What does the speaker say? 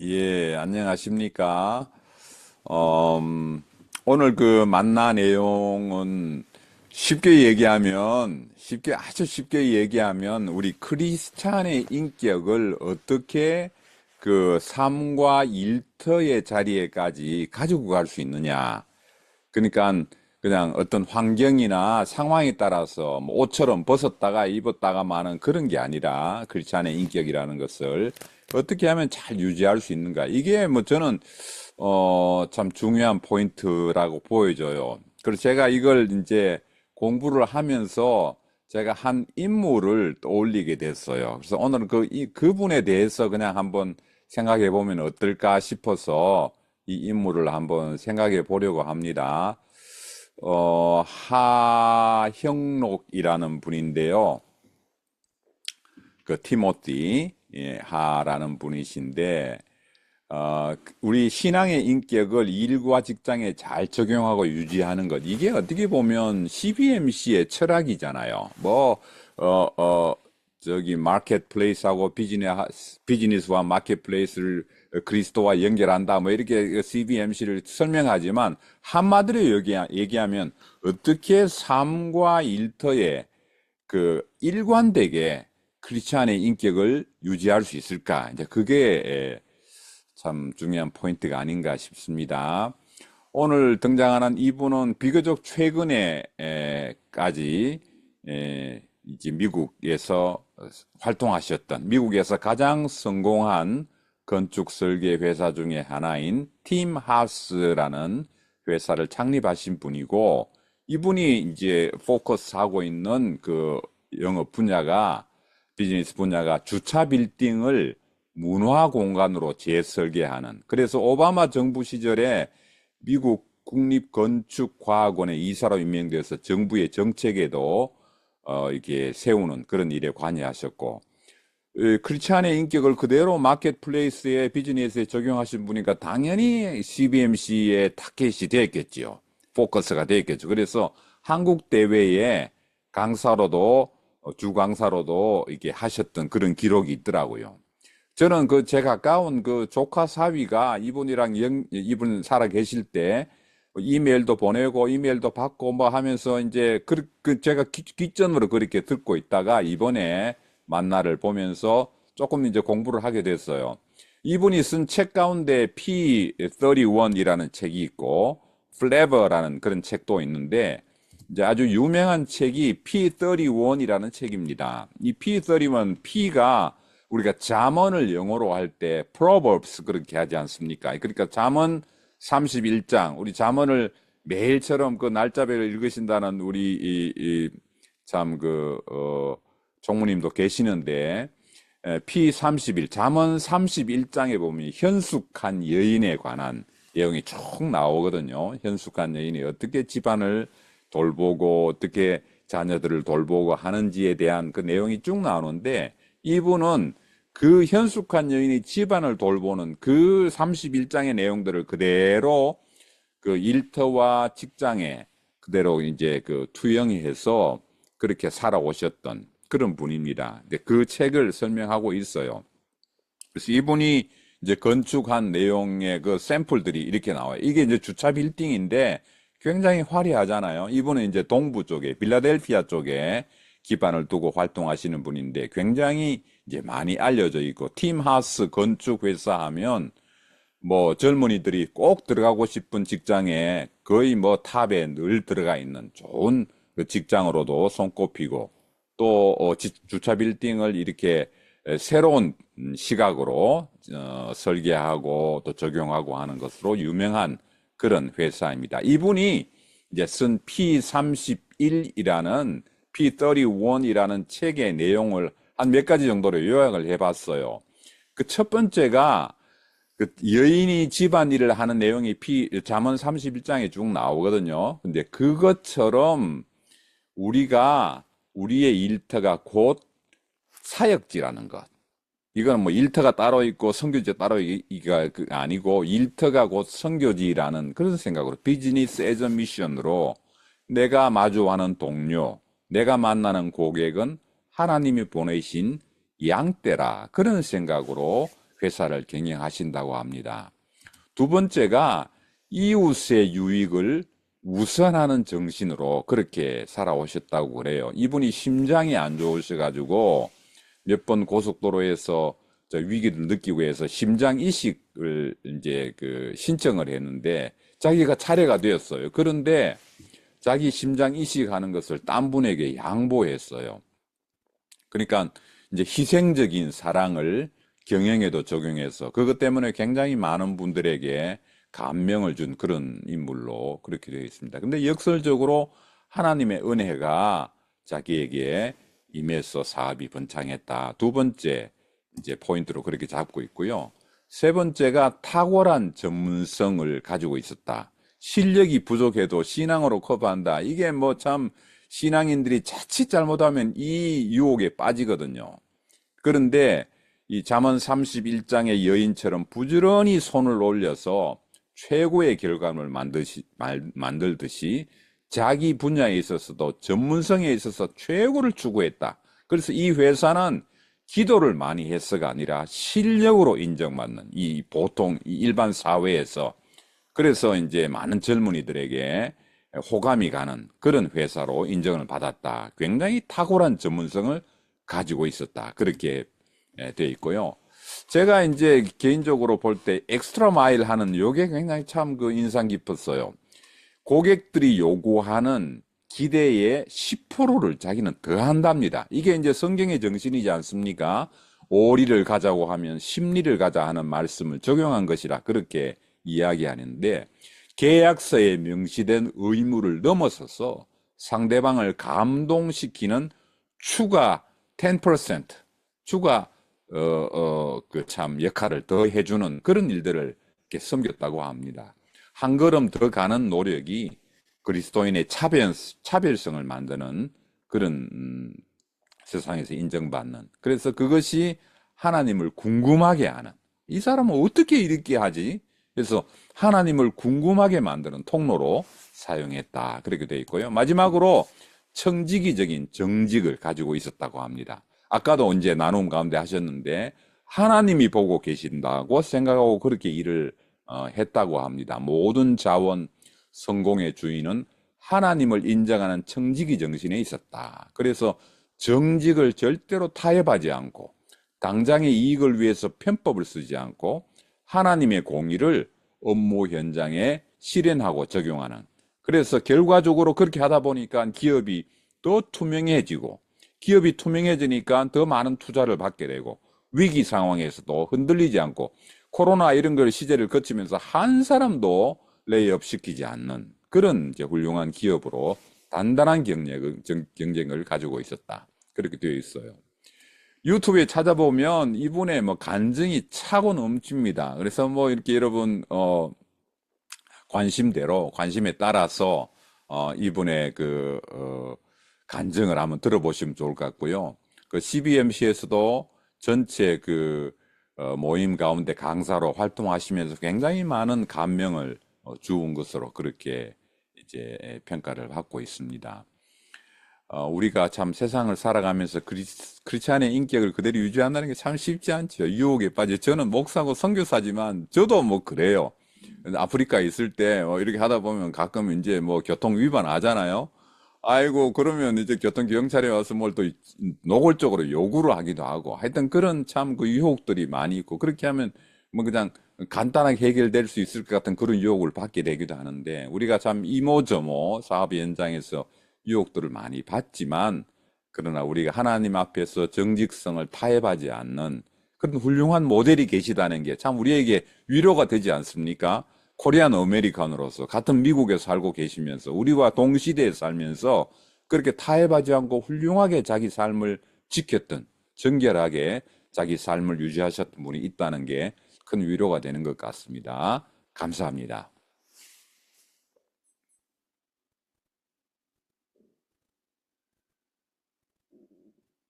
예, 안녕하십니까. 음, 오늘 그 만나 내용은 아주 쉽게 얘기하면, 우리 크리스찬의 인격을 어떻게 그 삶과 일터의 자리에까지 가지고 갈 수 있느냐. 그러니까 그냥 어떤 환경이나 상황에 따라서 뭐 옷처럼 벗었다가 입었다가 마는 그런 게 아니라, 크리스찬의 인격이라는 것을 어떻게 하면 잘 유지할 수 있는가. 이게 뭐 저는 참 중요한 포인트라고 보여져요. 그래서 제가 이걸 이제 공부를 하면서 제가 한 인물을 떠올리게 됐어요. 그래서 오늘은 그분에 대해서 그냥 한번 생각해 보면 어떨까 싶어서 이 인물을 한번 생각해 보려고 합니다. 하형록이라는 분인데요. 그 티모티 하라는 분이신데, 우리 신앙의 인격을 일과 직장에 잘 적용하고 유지하는 것. 이게 어떻게 보면 CBMC의 철학이잖아요. 어, 어, 마켓플레이스하고 비즈니스와 마켓플레이스를 그리스도와 연결한다. 뭐 이렇게 CBMC를 설명하지만, 한마디로 얘기하면 어떻게 삶과 일터에 일관되게 크리스찬의 인격을 유지할 수 있을까? 이제 그게 참 중요한 포인트가 아닌가 싶습니다. 오늘 등장하는 이분은 비교적 최근에까지 이제 미국에서 활동하셨던, 미국에서 가장 성공한 건축 설계 회사 중에 하나인 팀 하우스라는 회사를 창립하신 분이고, 이분이 이제 포커스하고 있는 그 영업 분야가, 비즈니스 분야가 주차 빌딩을 문화 공간으로 재설계하는. 그래서 오바마 정부 시절에 미국 국립건축과학원의 이사로 임명돼서 정부의 정책에도 이렇게 세우는 그런 일에 관여하셨고, 크리스찬의 인격을 그대로 마켓플레이스의 비즈니스에 적용하신 분이니까 당연히 CBMC의 타켓이 됐겠지요. 포커스가 됐겠죠. 그래서 한국 대회에 강사로도 주 강사로도 이렇게 하셨던 그런 기록이 있더라고요. 저는 제 가까운 그 조카 사위가 이분 살아 계실 때 이메일도 보내고 이메일도 받고 뭐 하면서 이제 제가 기전으로 그렇게 듣고 있다가 이번에 만나를 보면서 조금 이제 공부를 하게 됐어요. 이분이 쓴 책 가운데 P31이라는 책이 있고 Flavor라는 그런 책도 있는데, 이제 아주 유명한 책이 P31이라는 책입니다. 이 P31, P가 우리가 잠언을 영어로 할 때 Proverbs 그렇게 하지 않습니까? 그러니까 잠언 31장, 우리 잠언을 매일처럼 그 날짜별로 읽으신다는 우리 참 총무님도 계시는데, P31, 잠언 31장에 보면 현숙한 여인에 관한 내용이 쭉 나오거든요. 현숙한 여인이 어떻게 집안을 돌보고 어떻게 자녀들을 돌보고 하는지에 대한 그 내용이 쭉 나오는데, 이분은 그 현숙한 여인이 집안을 돌보는 그 31장의 내용들을 그대로 그 일터와 직장에 그대로 이제 투영해서 그렇게 살아오셨던 그런 분입니다. 근데 그 책을 설명하고 있어요. 그래서 이분이 이제 건축한 내용의 그 샘플들이 이렇게 나와요. 이게 이제 주차 빌딩인데 굉장히 화려하잖아요. 이분은 이제 동부 쪽에, 필라델피아 쪽에 기반을 두고 활동하시는 분인데 굉장히 이제 많이 알려져 있고, 팀하우스 건축 회사 하면 뭐 젊은이들이 꼭 들어가고 싶은 직장에 거의 뭐 탑에 늘 들어가 있는 좋은 그 직장으로도 손꼽히고, 또 주차 빌딩을 이렇게 새로운 시각으로 설계하고 또 적용하고 하는 것으로 유명한 그런 회사입니다. 이분이 이제 쓴 P31이라는 책의 내용을 한 몇 가지 정도로 요약을 해봤어요. 그 첫 번째가 그 여인이 집안일을 하는 내용이 잠언 31장에 쭉 나오거든요. 근데 그것처럼 우리가 우리의 일터가 곧 사역지라는 것. 이거는 뭐 일터가 따로 있고 선교지 따로 이가 아니고, 일터가 곧 선교지라는 그런 생각으로, 비즈니스 에저 미션으로 내가 마주하는 동료, 내가 만나는 고객은 하나님이 보내신 양떼라 그런 생각으로 회사를 경영하신다고 합니다. 두 번째가 이웃의 유익을 우선하는 정신으로 그렇게 살아오셨다고 그래요. 이분이 심장이 안 좋으셔가지고 몇 번 고속도로에서 위기를 느끼고 해서 심장 이식을 이제 신청을 했는데 자기가 차례가 되었어요. 그런데 자기 심장 이식하는 것을 딴 분에게 양보했어요. 그러니까 이제 희생적인 사랑을 경영에도 적용해서 그것 때문에 굉장히 많은 분들에게 감명을 준 그런 인물로 그렇게 되어 있습니다. 근데 역설적으로 하나님의 은혜가 자기에게 임해서 사업이 번창했다. 두 번째 이제 포인트로 그렇게 잡고 있고요. 세 번째가 탁월한 전문성을 가지고 있었다. 실력이 부족해도 신앙으로 커버한다. 이게 뭐 참 신앙인들이 자칫 잘못하면 이 유혹에 빠지거든요. 그런데 이 잠언 31장의 여인처럼 부지런히 손을 올려서 최고의 결과물을 만들듯이 자기 분야에 있어서도 전문성에 있어서 최고를 추구했다. 그래서 이 회사는 기도를 많이 해서가 아니라 실력으로 인정받는 이 보통 이 일반 사회에서 그래서 이제 많은 젊은이들에게 호감이 가는 그런 회사로 인정을 받았다. 굉장히 탁월한 전문성을 가지고 있었다. 그렇게 되어 있고요. 제가 이제 개인적으로 볼 때 엑스트라 마일 하는 요게 굉장히 참 인상 깊었어요. 고객들이 요구하는 기대의 10%를 자기는 더 한답니다. 이게 이제 성경의 정신이지 않습니까? 오리를 가자고 하면 십리를 가자 하는 말씀을 적용한 것이라 그렇게 이야기하는데 계약서에 명시된 의무를 넘어서서 상대방을 감동시키는 추가 10% 추가 참 역할을 더 해주는 그런 일들을 이렇게 섬겼다고 합니다. 한 걸음 더 가는 노력이 그리스도인의 차별성을 만드는 그런 세상에서 인정받는 그래서 그것이 하나님을 궁금하게 하는 이 사람은 어떻게 이렇게 하지? 그래서 하나님을 궁금하게 만드는 통로로 사용했다. 그렇게 되어 있고요. 마지막으로 청지기적인 정직을 가지고 있었다고 합니다. 아까도 이제 나눔 가운데 하셨는데 하나님이 보고 계신다고 생각하고 그렇게 일을 했다고 합니다. 모든 자원 성공의 주인은 하나님을 인정하는 청지기 정신에 있었다. 그래서 정직을 절대로 타협하지 않고 당장의 이익을 위해서 편법을 쓰지 않고 하나님의 공의를 업무 현장에 실현하고 적용하는 그래서 결과적으로 그렇게 하다 보니까 기업이 더 투명해지고 기업이 투명해지니까 더 많은 투자를 받게 되고 위기 상황에서도 흔들리지 않고 코로나 이런 걸 시제를 거치면서 한 사람도 레이업 시키지 않는 그런 이제 훌륭한 기업으로 단단한 경쟁을 가지고 있었다. 그렇게 되어 있어요. 유튜브에 찾아보면 이분의 뭐 간증이 차고 넘칩니다. 그래서 뭐 이렇게 여러분 관심에 따라서 이분의 간증을 한번 들어보시면 좋을 것 같고요. 그 CBMC에서도 전체 모임 가운데 강사로 활동하시면서 굉장히 많은 감명을 주은 것으로 그렇게 이제 평가를 받고 있습니다. 우리가 참 세상을 살아가면서 크리스찬의 인격을 그대로 유지한다는 게 참 쉽지 않죠. 유혹에 빠져. 저는 목사고 선교사지만 저도 뭐 그래요. 아프리카에 있을 때 이렇게 하다 보면 가끔 이제 뭐 교통 위반 하잖아요. 아이고 그러면 이제 교통경찰에 와서 뭘 또 노골적으로 요구를 하기도 하고 하여튼 그런 참 유혹들이 많이 있고 그렇게 하면 뭐 그냥 간단하게 해결될 수 있을 것 같은 그런 유혹을 받게 되기도 하는데 우리가 참 이모저모 사업 현장에서 유혹들을 많이 받지만 그러나 우리가 하나님 앞에서 정직성을 타협하지 않는 그런 훌륭한 모델이 계시다는 게 참 우리에게 위로가 되지 않습니까? 코리안 아메리칸으로서 같은 미국에 살고 계시면서 우리와 동시대에 살면서 그렇게 타협하지 않고 훌륭하게 자기 삶을 지켰던 정결하게 자기 삶을 유지하셨던 분이 있다는 게 큰 위로가 되는 것 같습니다. 감사합니다.